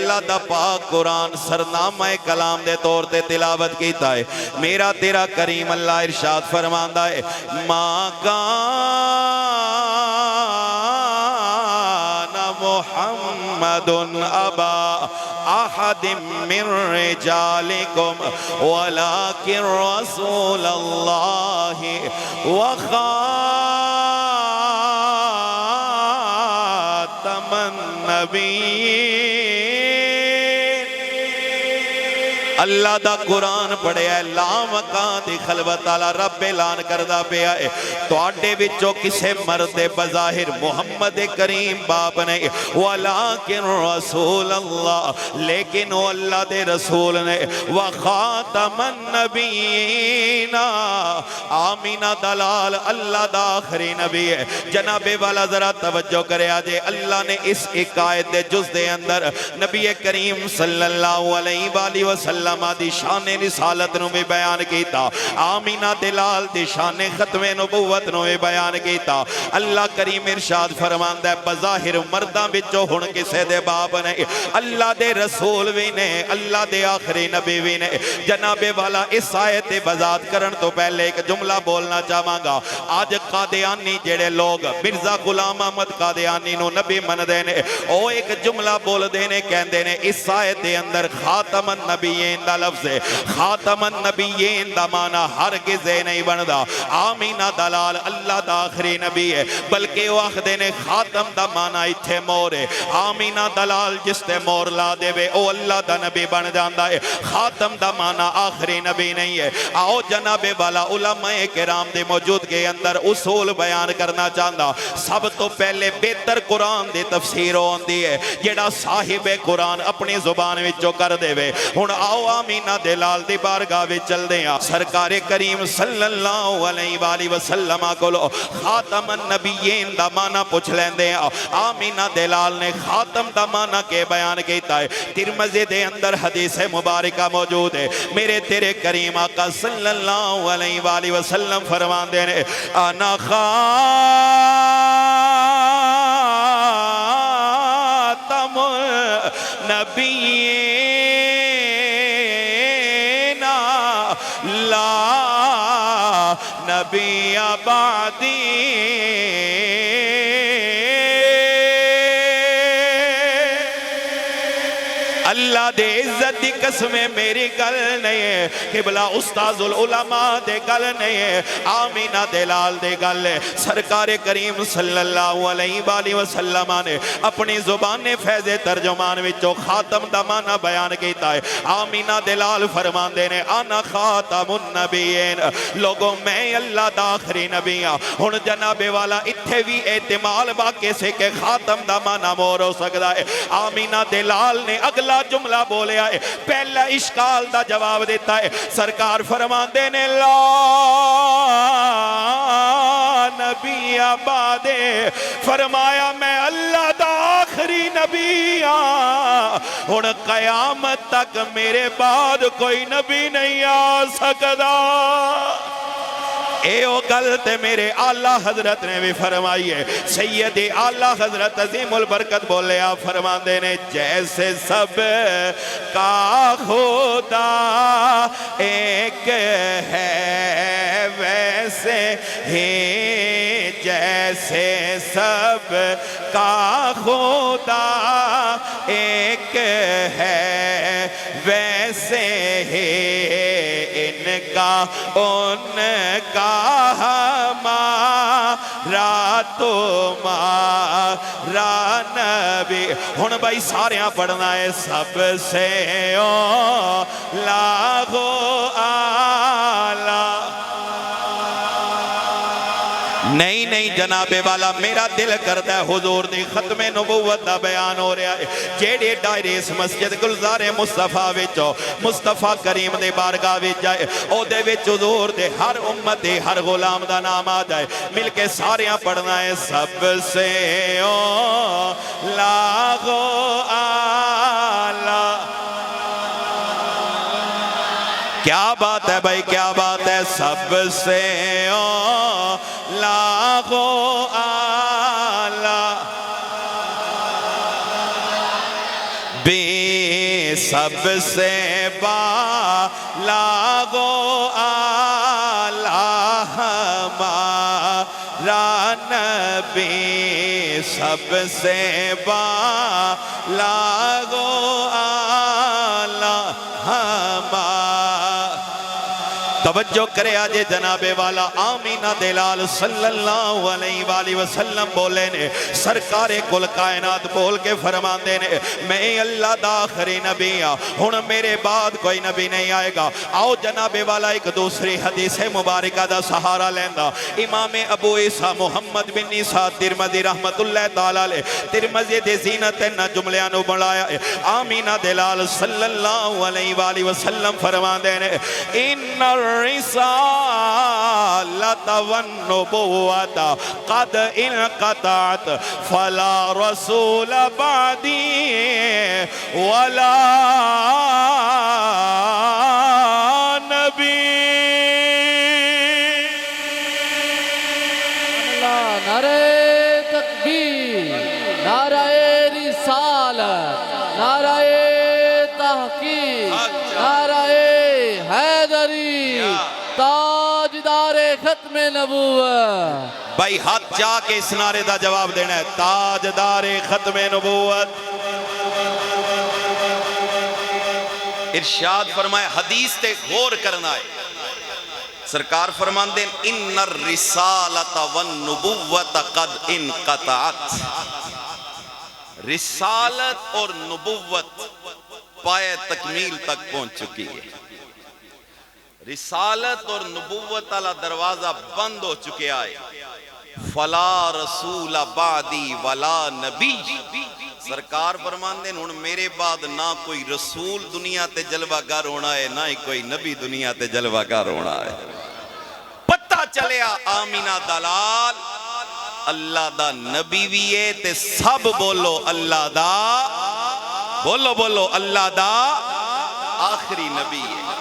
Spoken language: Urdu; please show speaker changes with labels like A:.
A: اللہ دا پاک قرآن سرنامہ کلام دے طور تے تلاوت کیتا ہے میرا تیرا کریم اللہ ارشاد فرماندا ہے ما کان محمد ابا احد من رجالکم ولکن رسول اللہ وخاتم النبیین اللہ دا قرآن پڑھے ہے لامکان دی خلوت آلا رب اعلان کردہ پہ آئے تو آڈے وچوں کسے مرد بظاہر محمد کریم باپ نے ولیکن رسول اللہ لیکن وہ اللہ دے رسول نے وخاتم النبیین آمینہ دلال اللہ دا آخری نبی ہے جناب والا ذرا توجہ کرے آجے اللہ نے اس ایک آیت دے جز دے اندر نبی کریم صلی اللہ علیہ وآلہ وسلم دی شان رسالت نو بھی بیان کیتا آمینہ دلال دی شان ختم نبوت نو بھی بیان کیتا اللہ کریم ارشاد فرماندہ ہے بظاہر مردہ بچو ہن کسے دے باپ نے اللہ دے رسول بھی نے اللہ دے آخری نبی بھی نے جناب والا اس آیت بذات کرن تو پہلے ایک جملہ بولنا چاہاں گا آج قادیانی جڑے لوگ مرزا غلام احمد قادیانی نو نبی من دینے او ایک جملہ بول دینے کہن دینے اس آیت دے اندر خاتم النبیین دا لفظ ہے خاتم النبیین دا معنی ہرگز نہیں بندا آمینہ دلال اللہ دا آخری نبی ہے بلکہ وہ آخدے نے خاتم دا معنی اتھے مور ہے آمینہ دلال جس تے مور لا دے وے او اللہ دا نبی بن جاندہ ہے خاتم دا معنی آخری نبی نہیں ہے آؤ جناب والا علماء کرام دے موجود کے اندر اصول بیان کرنا چاہندہ سب تو پہلے بہتر قرآن دے تفسیر ہوندی ہے جیڑا صاحب قرآن اپنی زبان وچوں کر دے وے ہن آؤ آمینہ دلال دی بارگاہ وچ چل دیں سرکار کریم صلی اللہ علیہ وآلہ وسلم کو خاتم النبیین دا معنی پوچھ لیندے آمینہ دلال نے خاتم دا معنی کے بیان کیتا ہے ترمذی دے اندر حدیث مبارکہ موجود ہے میرے تیرے کریم آقا صلی اللہ علیہ وآلہ وسلم فرمان دینے انا خاتم النبیین لا نبی بعدی اللہ دے عزت دی قسمیں میری گل نہیں ہے قبلہ استاذ العلماء دے گل نہیں ہے آمینہ دلال دے گل ہے سرکار کریم صلی اللہ علیہ وآلہ وسلم نے اپنی زبان فیض ترجمان وچوں خاتم دا معنی بیان کیتا ہے آمینہ دلال فرمان دینے انا خاتم النبیین لوگوں میں اللہ دا آخری نبی ہوں ہن جناب والا اتھے بھی احتمال باقی سے کہ خاتم دا معنی مور ہو سکتا ہے آمینہ دلال نے اگلا جملہ بولے آئے پہلا اشکال دا جواب دیتا ہے سرکار فرمان دینے لا نبی آبادے فرمایا میں اللہ دا آخری نبی ہن قیامت تک میرے بعد کوئی نبی نہیں آ سکتا اے او گلت میرے آلہ حضرت نے بھی فرمائی ہے سید آلہ حضرت عظیم البرکت بولے آپ فرمان دینے جیسے سب کا خدا ایک ہے ویسے ہی جیسے سب کا خدا ایک ہے ویسے ہی ان کا ان کا ہمارا تمہارا نبی ہن بھائی ساریاں پڑھنا ہے سب سے لاغو آلہ نہیں جناب والا میرا دل کرتا ہے حضور دی ختم نبوت دا بیان ہو رہا ہے جیڑے ڈائری اس مسجد گلزار مصطفیٰ وچو مصطفیٰ کریم دے بارگاہ وچ جائے او دے وچ حضور دے ہر امت دے ہر غلام دا نام آ جائے مل کے ساریاں پڑھنا ہے سب سے لاغو آلہ کیا بات ہے بھائی کیا بات ہے سب سے لاغو آلہ سب سے بالا گو آلہ ہمارا نبی سب سے بالا گو آلہ ہمارا توجہ کرے آجے جناب والا آمینہ دلال صلی اللہ علیہ وآلہ وسلم بولے نے سرکار کل کائنات بول کے فرماندے نے میں اللہ دا آخری نبی ہاں ہن میرے بعد کوئی نبی نہیں آئے گا آؤ جناب والا ایک دوسری حدیث مبارکہ دا سہارا لیندہ امام ابو عیسیٰ محمد بن عیسیٰ ترمذی رحمت اللہ تعالیٰ لے ترمذی دے زینت نہ جملیانو بڑھایا آمینہ دلال صلی اللہ علیہ وآلہ وسلم فرماندے نے ان الرسالة والنبوة قد انقطعت فلا رسول بعدي ولا نبي
B: نعرہ تکبیر نعرہ رسالت نعرہ تحقیق نعرہ حیدری تاجدار ختم نبوت
A: بھائی ہاتھ جا کے اس نعرے دا جواب دینا ہے تاجدار ختم نبوت ارشاد فرمائے حدیث تے غور کرنا ہے سرکار فرماندے ان الرسالت والنبوت قد انقطعت رسالت اور نبوت پائے تکمیل تک پہنچ چکی ہے رسالت اور نبوت والا دروازہ بند ہو چکے آئے فلا رسول بعدی ولا نبی سرکار فرماندے ان میرے بعد نہ کوئی رسول دنیا تے جلوہ گر ہونا ہے نہ ہی کوئی نبی دنیا تے جلوہ گر ہونا ہے پتہ چلیا آمینہ دلال اللہ دا نبی بھی ہے تے سب بولو اللہ دا بولو اللہ دا آخری نبی ہے